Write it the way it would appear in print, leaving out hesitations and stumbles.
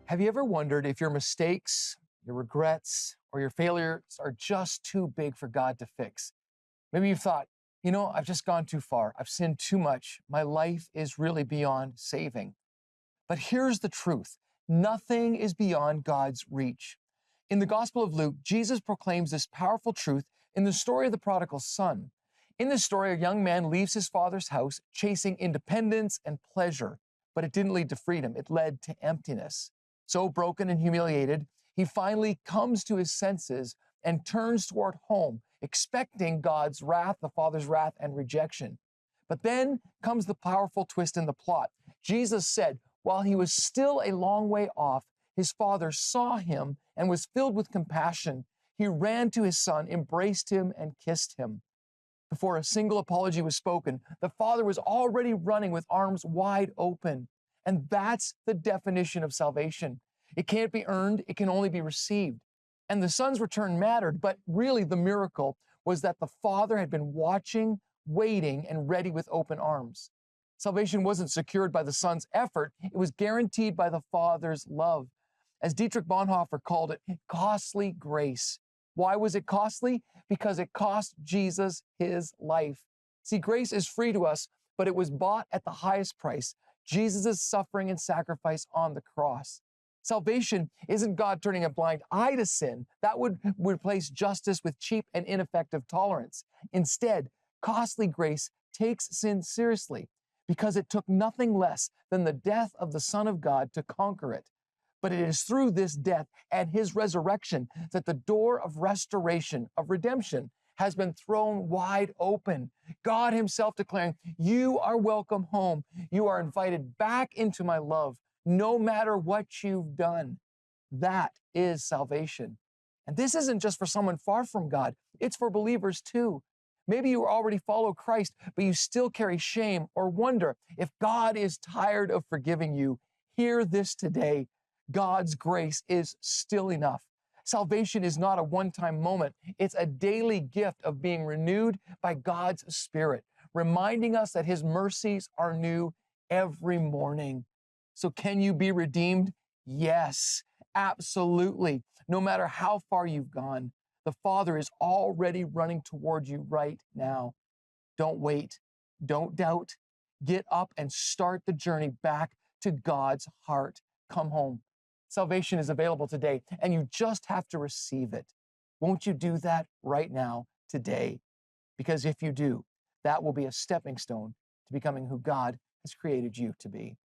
Have you ever wondered if your mistakes, your regrets, or your failures are just too big for God to fix? Maybe you've thought, I've just gone too far. I've sinned too much. My life is really beyond saving. But here's the truth. Nothing is beyond God's reach. In the Gospel of Luke, Jesus proclaims this powerful truth in the story of the prodigal son. In this story, a young man leaves his father's house chasing independence and pleasure, but it didn't lead to freedom. It led to emptiness. So broken and humiliated, he finally comes to his senses and turns toward home, expecting God's wrath, the Father's wrath and rejection. But then comes the powerful twist in the plot. Jesus said, while he was still a long way off, his father saw him and was filled with compassion. He ran to his son, embraced him, and kissed him. Before a single apology was spoken, the father was already running with arms wide open. And that's the definition of salvation. It can't be earned, it can only be received. And the son's return mattered, but really the miracle was that the father had been watching, waiting, and ready with open arms. Salvation wasn't secured by the son's effort, it was guaranteed by the father's love. As Dietrich Bonhoeffer called it, costly grace. Why was it costly? Because it cost Jesus his life. See, grace is free to us, but it was bought at the highest price, Jesus' suffering and sacrifice on the cross. Salvation isn't God turning a blind eye to sin. That would replace justice with cheap and ineffective tolerance. Instead, costly grace takes sin seriously because it took nothing less than the death of the Son of God to conquer it. But it is through this death and his resurrection that the door of restoration, of redemption, has been thrown wide open. God himself declaring, you are welcome home. You are invited back into my love, no matter what you've done. That is salvation. And this isn't just for someone far from God. It's for believers too. Maybe you already follow Christ, but you still carry shame or wonder if God is tired of forgiving you. Hear this today. God's grace is still enough. Salvation is not a one-time moment. It's a daily gift of being renewed by God's Spirit, reminding us that his mercies are new every morning. So can you be redeemed? Yes, absolutely. No matter how far you've gone, the Father is already running toward you right now. Don't wait. Don't doubt. Get up and start the journey back to God's heart. Come home. Salvation is available today, and you just have to receive it. Won't you do that right now, today? Because if you do, that will be a stepping stone to becoming who God has created you to be.